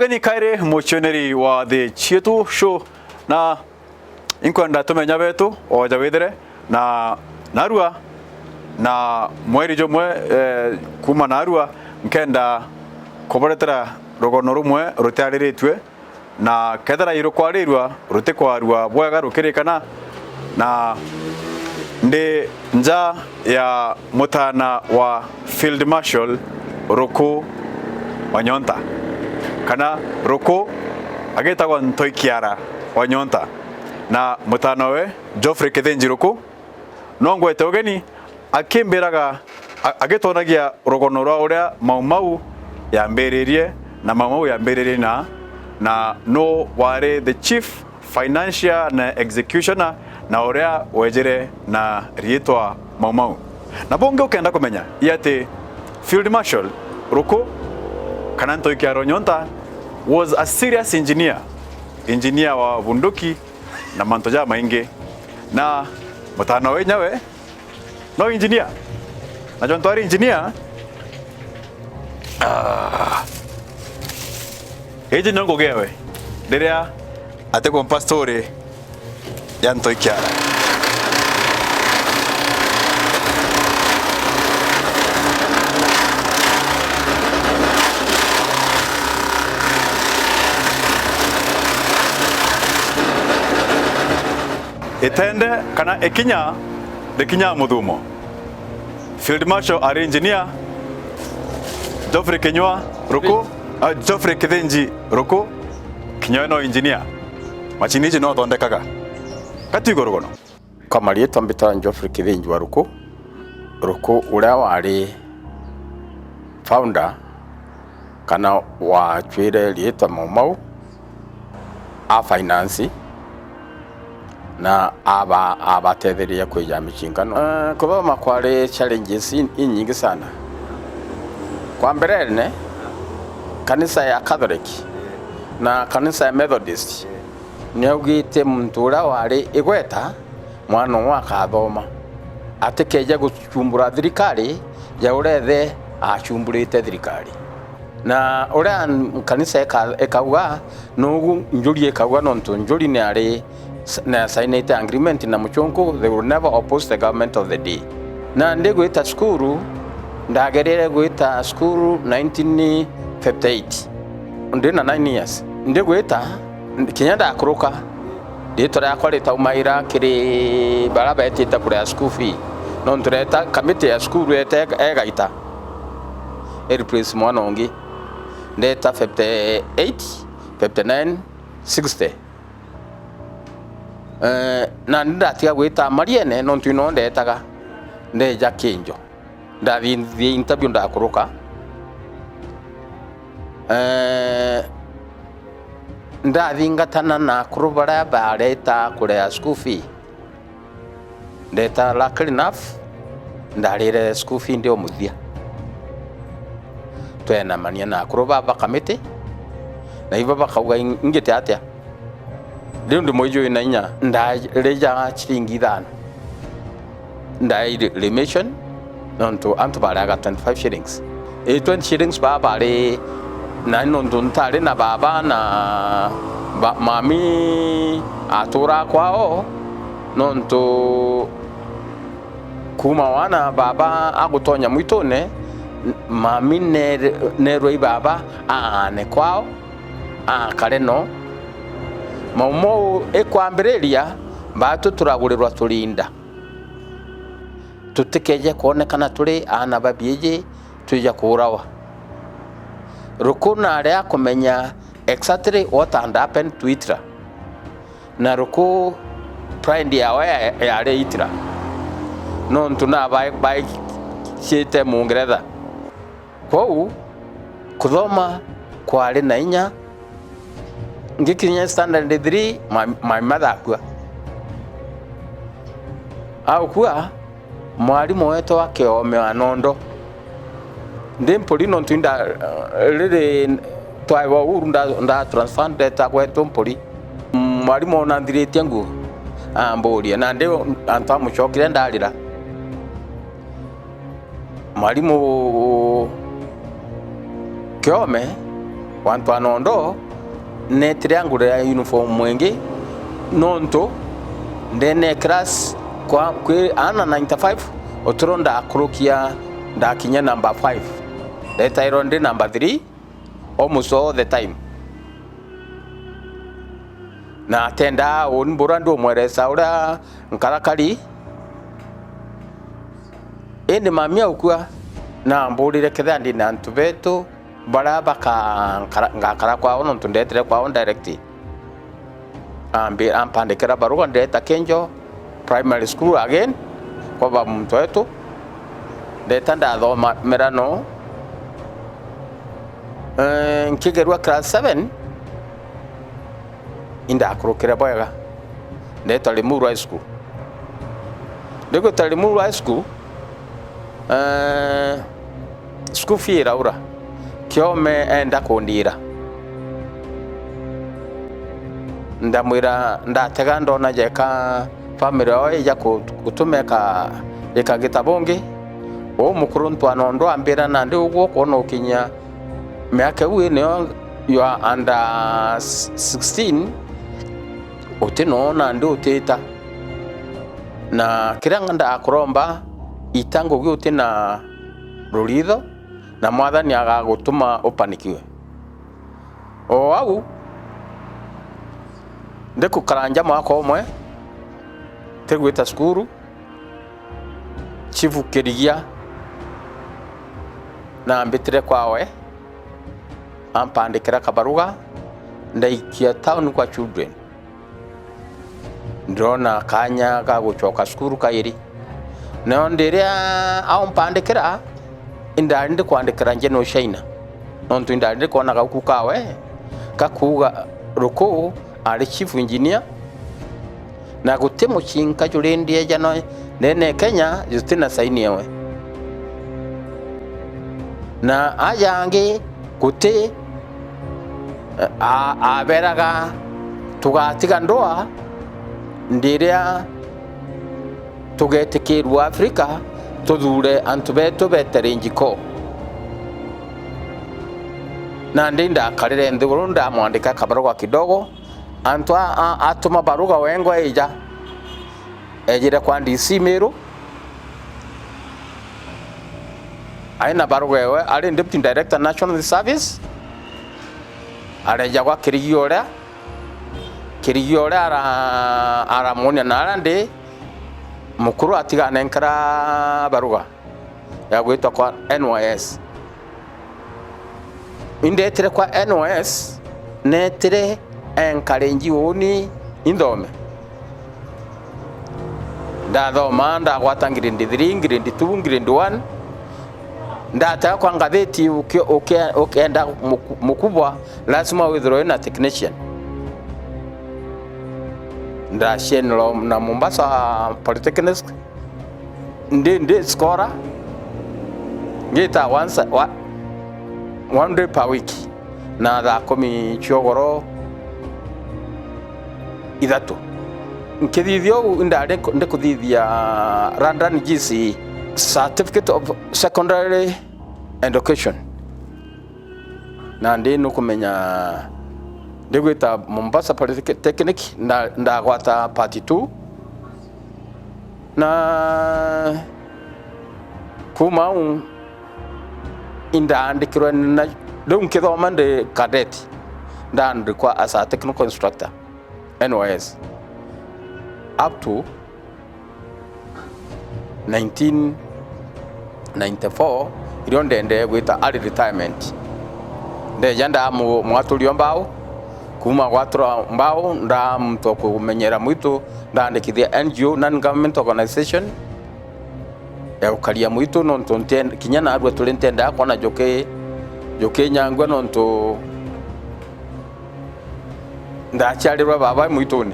Togeni kaire mochoneri wa the Chietu show na inkwenda tumenya betu o jawedere na narua na mweri jomwe kuma narua nkenda koboretera rogono rumwe rutariritwe na kethera iro kwarirwa rute kwarua bwega rukirikana na ndi nja ya mutana wa Field Marshal Ruku wa Nyonta kana Ruku agitagwa Ntoikiara wa Nyonta na mutana we Katheri Ruku nongwete ugeni akimbiraga agitonagia rogono rwa uria MauMau yambiririe na MauMau yambiririe na no ware the chief financial na executioner na uria wejere na rietwa MauMau na bonge ukenda kumenya yate Field Marshal Ruku kana Ntoikiara Nyonta was a serious engineer wa bunduki na mantoja maingi na mutana wenyewe no engineer na jontwari engineer eje nongo gewe derea ate kwa pastori ya Ntoikiara etende kana ekinya de kinya mudumo Field Marshal are engineer Kenywa Ruku Katheri Ruku kinya no engineer machiniji no thondekaga katigorogono kama rieto mbita Katheri wa Ruku uria wari founder kana wa chwire rieto MauMau a finance na abatetheria kwija micingano kuthoma kwari challenges nyingi sana. Kwa mbere ne kanisa ya Catholic na kanisa ya Methodist niaugite muntu ura wari igweta mwana wa kathoma atikeje gucumbura thirikari ya urethe acumburite thirikari na ura kanisa ekauga no njuri ekauga no njuri ni ari na signed agreement na muchongo they will never oppose the government of the day na ndigwita skuru ndagerere gwita skuru 1958 ndina 9 years ndigwita kinyanda akuruka nditora yakwa rita umaira kiri baraba etita kure school fee no ntureta committee ya skuru egaita replace mwana ongi ndeta 58 59 60 na ndatia gwita mariene no ntino ndetaga ndeja kinjo ndathi interview ndakuruka ndathi ngatana na kurubara bareta kure school fee ndeta luckily enough ndarire school fee ndio muthia twena mania na kurubaba committee na iba bakauga ingite atia leo ndi mojo ina inya ndareja chiringi 5 ndai remission nonto antubaraga 25 shillings 20 shillings baba le na nonto ntare na baba na mami atura kwao nonto kuma wana baba agutonya mwitone mami neroi baba ne kwao kareno MauMau ekwambiriria batu turagurirwa turinda tutikeje kuonekana turi ana babieje tuja kurawa Ruku na aria kumenya exactly what had happened to Itra na Ruku pride ya Itra no ntuna bai chete mungeretha kwau kuthoma kwari na inya ngikinya standard 3 my mother kwa au kwa mwalimu wetu wake ome anondo ndimpoli no twinda riri twaiwa uru nda transfer data kwetu mpoli mwalimu onandiretie ngu amboria na ndio antamuchokire ndarira mwalimu Kiome wantu anondo netire angure uniform mwingi nonto ndene class kwa ana 95 oturonda akurukia ndakinya number 5 letairo ndi number 3 almost all the time na tenda onbura ndo mweresa ura nkarakari ende mamia ukua na mbulire ketha ndi na ntubeto bara baka ngakara kwa ono tundetere kwa on direct ampandikira baruga ndeta Kenjo primary school again kwa ba mtu wetu ndeta ndathoma merano nkigerwa class 7 inda kurukira boyaga ndeta Limuru high school ndiko Limuru high school school fee raura kiome enda kundira ndamwira ndatega ndona jeka family oe ya kutumeka eka gitabongi o mukuru ntwano ndo ambira na ndi ugwo kono ukinya miaka uwe ne you are under 16 utino na ndi uteta na kiranga nda akuromba itango gyo utina rulitho na mwathani agagutuma upanikiwe o au ndeku karanja mwaka omwe tegweta skuru chivu kerigia na mbitire kwawe ampandikira kabaruga ndaikia town kwa children ndona kanya ga gucoka skuru kairi no ndiria au mpandikira indari ndi kwandikira nje no shaina nontu indari ndi kona ga kukawe kakuga Ruku ari chief engineer na gutemo chinka jurendia jano nene Kenya justina saini yewe na ajange gute aberaga tugatiga ndoa ndiria tugetikirwa Afrika tudure antu beto beterenjiko na ndinda karire nduguru ndamwandika kabaruga kidogo antu atuma baruga wengo eja ejire kwa DC Meru aina baruga ewe ali deputy director national service areja kwa kirigiore ara monia narande mukuru atigana nkara baruga ya gwitwa kwa NYS indetire kwa NYS netire enkarenji oni indome ndathoma ndagwatangire ndi 3 grade 2 grade 1 ndata kwa ngatheti ukienda mukubwa lazima withrow na technician ndashenlo na Mombasa Polytechnic ndi skora ngita one day per week na da komi chogoro idatu nkithithio indare ndikuthithia London GCE certificate of secondary education na ndi nukumenya ndigwita Mombasa Polytechnic ndagwata part 2 na kumau indandikirwe na nkithoma ndi cadet ndandikwa as a technical instructor NYS up to 1994 irio ndende gwita early retirement ndejanda mwatulio mbao kuma gwatura mbao nda mtu kumenyera mwitu ndandikithia NGO non government organization ya ukalia mwitu nonto kinyana arwe tulentenda kona joke nyangwe nonto ndacharirwa baba mwituni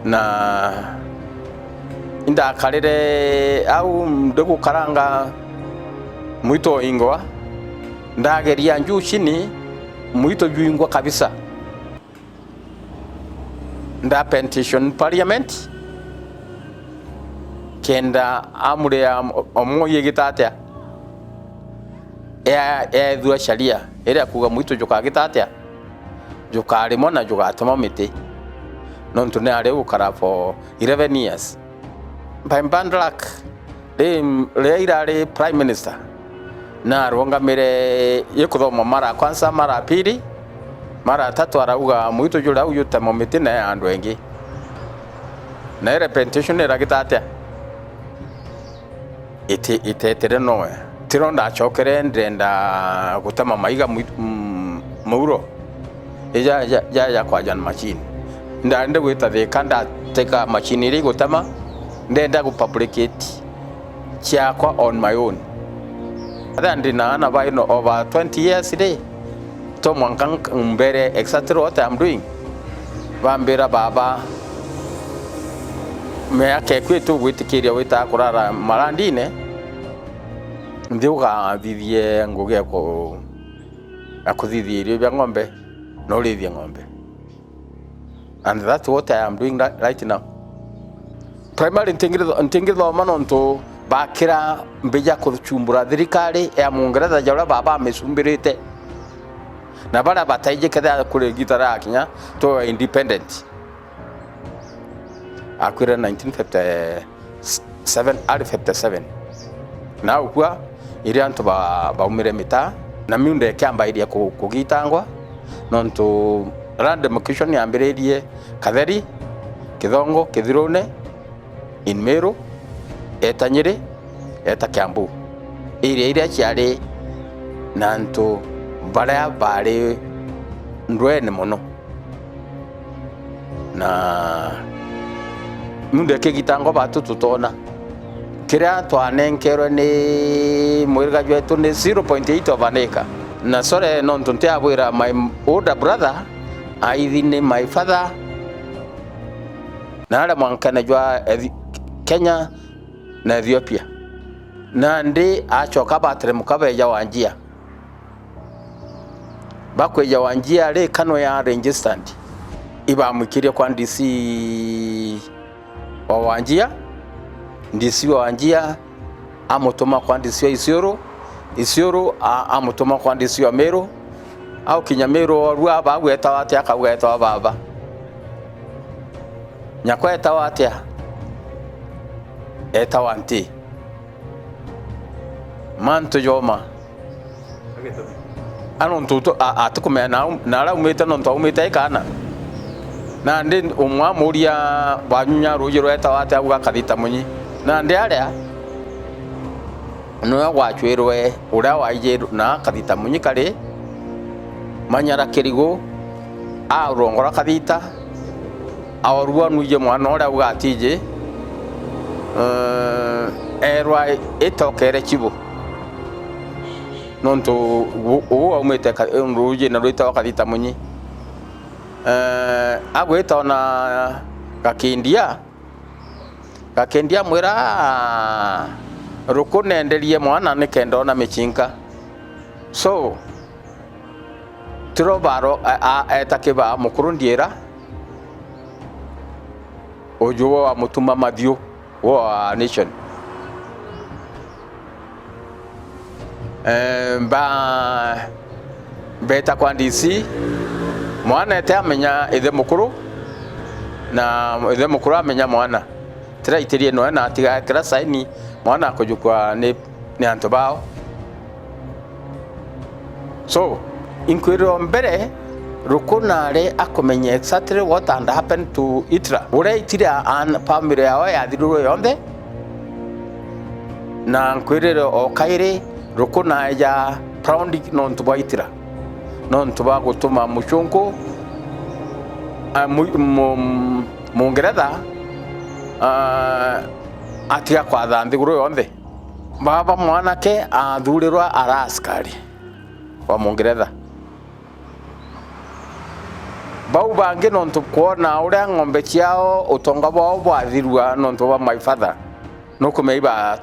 na inda karire au ndego karanga mwito ingwa ndageria njushini mwito juingwa kabisa nda petition parliament kenda amure omoye gitatea ethua sharia ĩrĩa kuga mwitũ jũkagĩta atĩa jũkarĩmwo na jũgatema mĩtĩ nontu nĩ arĩ gũkara for 11 years by bad luck rĩrĩa irarĩ prime minister na arũngamĩre ĩkũthoma mara kwanza mara pili mara tatu arauga mwitũ jũrĩa ũyũtema mĩtĩ na andũ aingĩ na representation ĩragĩta atĩa itetere noe tironda achokere ndenda gutama maiga mauro ya kwa jan machine ndande gwita thika ndateka machine iri gutama ndenda gupoplicate chiakwa on my own then ndina by no over 20 years today to mwankang mbere exactly what I'm doing bambira baba me ake kwetu gwitikiria wita kurara marandine ndiuga thithie nguge ko akuthithia irio bya ng'ombe no rithia ng'ombe and that's what I am doing right now primary ntingithoma nontu bakira mbija kuchumbura thirikari ya Mungeretha jaura baba mesumbirite na bara bataije kada kure gitara akinya to independent akwira 1957 na ukwa iri antu baumire mita na miunde kiamba iria kugitangwa nontu land demarcation yambiririe Katheri Kithongo Kithirone in Meru eta Nyeri eta Kiambu iria ciari nantu baria bari ndwene muno na munde kigitangwa batu tutona kiria twanenkerwe ni mwirga jwetu ni 0.8 of an acre na sore nontu ntiabwira my older brother aithine my father na ala mwankana jwa Kenya na Ethiopia na ndi achoka batre mukabeja wanjia bakweja wanjia le kano ya registered iba mukiria kwa DC wa wanjia DC wa wanjia amutoma kwa DC wa Isiolo amutoma kwa DC wa Meru au Kinyamero rua bagweta watia akagweta baba nyakweta watia eta wanti manto joma anon tuto atukume na ala umeta non to umeta ikana na ndi umwa muria banyunya rujiro eta watia ugakarita munyi na ndi aria no gwachwerwe ura waije na karita munyi kare manyara kirigo a rongora kadita awarua nuje mwana ora ugatije erwa etokere chibo nonto o umete ka nruje na rita kadita munyi agweta na kakendia mwera Ruku nenderie mwana nikenda na michinka so tirobaro etakiba mukuru ndiera ojuwa wa mutuma mathio wa nation beta kwa DC mwana ete amenya ithe mukuru na ithe mukuru amenya mwana tira itirie no na atiga kira saini mwana akojukwa ni anto bao so inkwiro mbere Ruku nare akomenya exactly what and happened to Itra ure itira an family yao ya thiruro yonde na nkwiriro o kaire Ruku na ya proud non to Itra non to ba gutuma muchungu Mungeretha atiga kwa thandi guru yonde baba mwanake athurirwa araskari wa Mungeretha bau bangi nontu kuona uria ng'ombe ciao utonga bwao bwathirua nontu wa my father nukume iba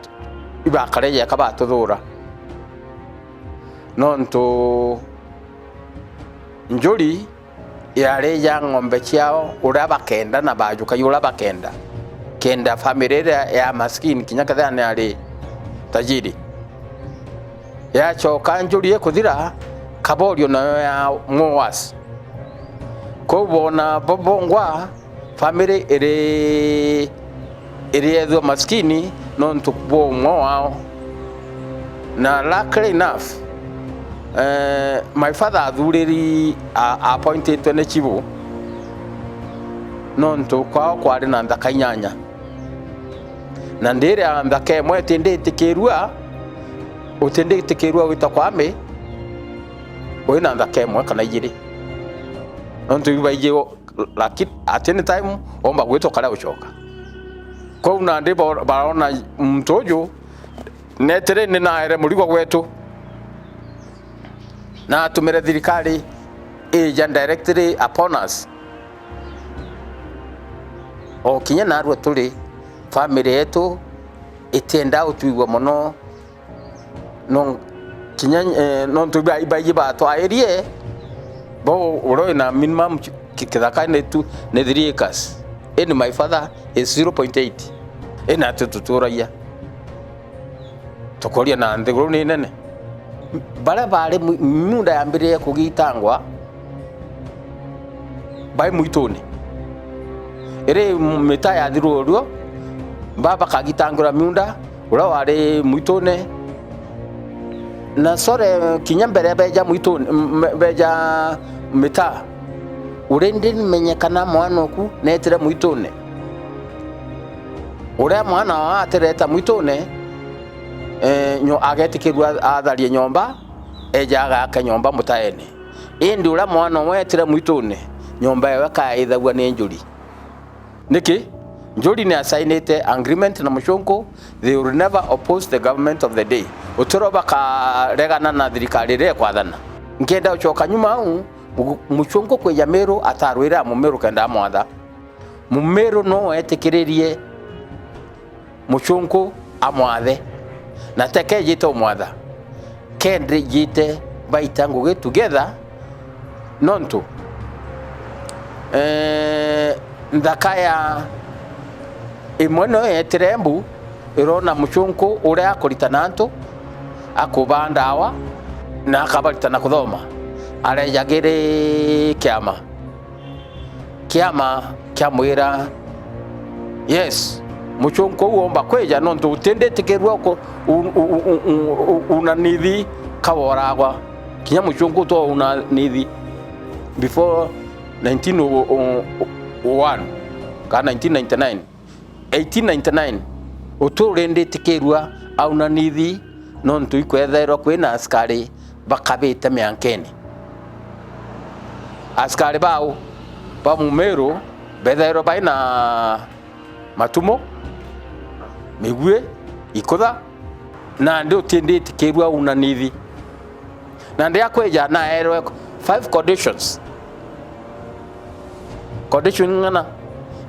kareje kabatuthura nontu njuri yari ya ng'ombe ciao uria bakenda na bajuka yura bakenda kenda family ya maskini kinyakatha ni ari tajiri yacoka njuri kuthira kaborio nayo ya mwas ko bona bobongwa family iri etho maskini non to bo wao na luckily enough my father athuriri appointed to ne chivo non to kwari na ndaka inyanya na ndire ndaka imwe tinditikerua utinditikerua wita kwame wina ndaka imwe kana igiri non to ibaije lakini at any time omba gwito kala uchoka ko na ndi barona mtojo netere ni naere murigo gwetu na tumere thirikari agent directly upon us o kinya na arwa tuli family yetu itenda utuigwa muno no kinya no tuba ibaji ba to airie bo uro na minimum kithaka ne 3 acres and my father is 0.8 ena tuturaia tokoria na ndeguru ni nene bare munda yambire kugitangwa bai muitoni ere meta ya thirurio baba kagitangura munda ura wari muitone na sore kinyambere beja muitoni beja meta urende menyekana mwana oku netire muitone ura mwana wa atereta muitone nyo agetikirwa atharie nyomba ejaga akanyomba mutaene indi ura mwana wetire muitone nyomba yawe kaithagwa ni njuri niki njuri ni assignete agreement na mushonko they will never oppose the government of the day utoroba ka regana na thirikari re kwathana ngenda uchoka nyuma au mushonko kwe Meru atarwira Meru kenda mwatha Meru no etikiririe mushonko amwathe na teke jito mwatha kendre jite baitangu get together nonto ndakaya imono etrembu irona muchunku ure akuritananto akubandawa na akabaritana kuthoma arejagire kiama kiamwira yes muchunku uomba kweja nonto utendetikerwa ko unanithi kaworagwa kinya muchunku to unanithi before 1901 ka 1999 1899 uturende tikerwa aunanithi nonto ikwetherwa kwina askari bakabite miankeni askari bau ba Meru betherwa baina matumo migwe ikotha na ndio tindi tikerwa unanithi na ndia kweja na erwe 5 conditions condition ngana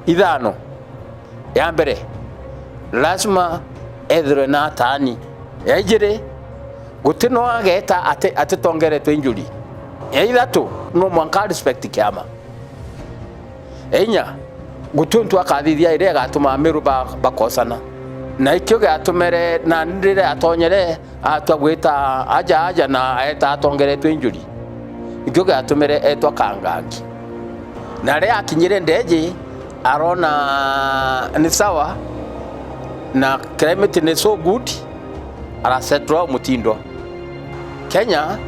ithano ya mbere lazima ethre na tani ya ijire gutino ageta ate tongere to injuri ya ithatu no mwanka respect kiama enya gutuntu akathithia ire gatuma Meru bakosana na ikyo gatumere na ndire atonyere atwagwita aja na eta atongere to injuri ikyo gatumere etwa kangangi na ria akinyire ndeji arona ni sawa na climate ni so good arasetwa mutindo Kenya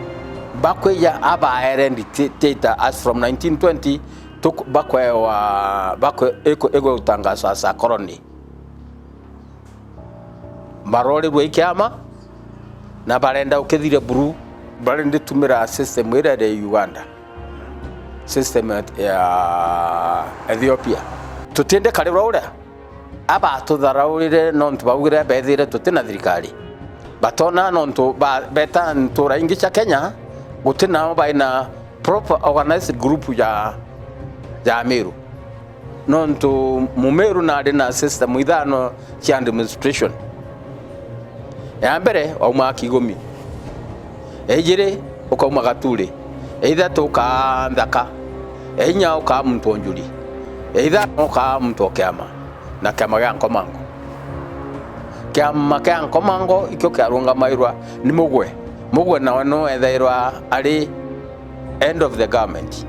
bakweya aba hereditata as from 1920 took bakwe ego utangazo asa colony marore bwe kiama na barenda ukethire buru barende tumira system ira de Uganda system ya Ethiopia tutende kale ura aba tutharaurire nontu bawire bethire tutina thirikari batona nontu beta ntura ingicha Kenya gutina baina proper organized group ya Meru nontu Meru na dena system ithano cia administration ya mbere auma kigomi ejire ukauma gature ithatu ka ndaka enya uka muntu onjuri ithano ka muntu kiama na kiama ya nkomango ikyo kiarunga mairwa ni mugwe mugwena no ethairwa ari end of the government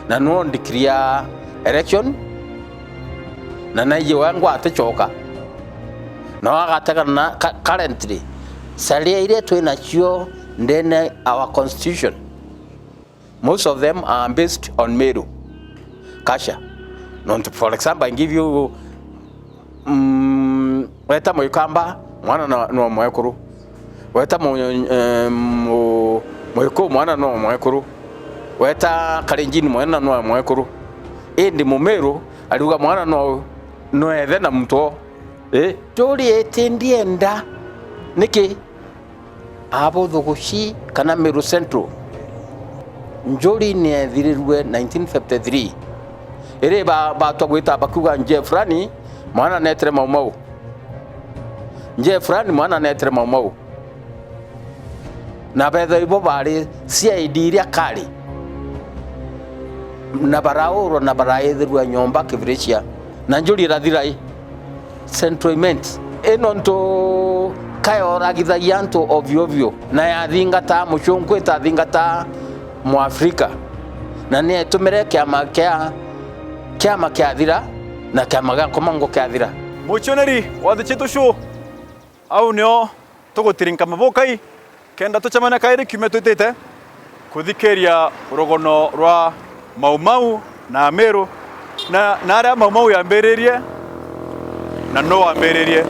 na no declare election na naije wangu atachoka na agataka na currently salia ile twina cio ndene our constitution, most of them are based on Meru Kasha. Not for example, I give you weta moikamba mwana no moekuru, weta moiko mwana no moekuru, weta kalenjini mwana no moekuru, indi Meru aliuga mwana no ethe na mto turi etindienda niki abo thuguci kana Meru Central njuri ni ethirirwe 1953 ere ba twagwita bakuga nje fulani mwana netre MauMau, nje fulani mwana netre MauMau na betho ibo bari CID iria kari na barauro na baraethirwa nyomba kiviricia na njuri rathirai centroiment eno nto kayoragithagia antu ovyo na yathingata mucungwe ta thingata mu Afrika na ni etumire kiama kiathira na kiama gya komango kiathira muchoneri wa the Chetu Show au nio tugutirinka mabokai kenda tuchamana kairi kiume twitite kuthikeria urogono rwa MauMau na Meru na aria MauMau yambiririe na no wambiririe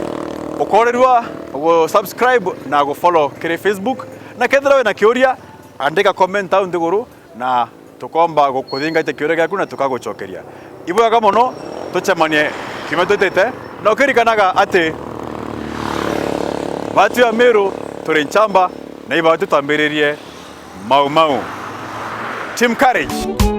ukorerwa go subscribe na go follow kire Facebook na kethira we na kiuria andika comment au ndiguru na tukomba gukuthingaite kiuria gyaku na tukagucokeria ibwaga muno tuchamanie kiume twitite na ukirikanaga ati batu ya Meru turi nchamba na ibatu twambiririe MauMau. Team Courage.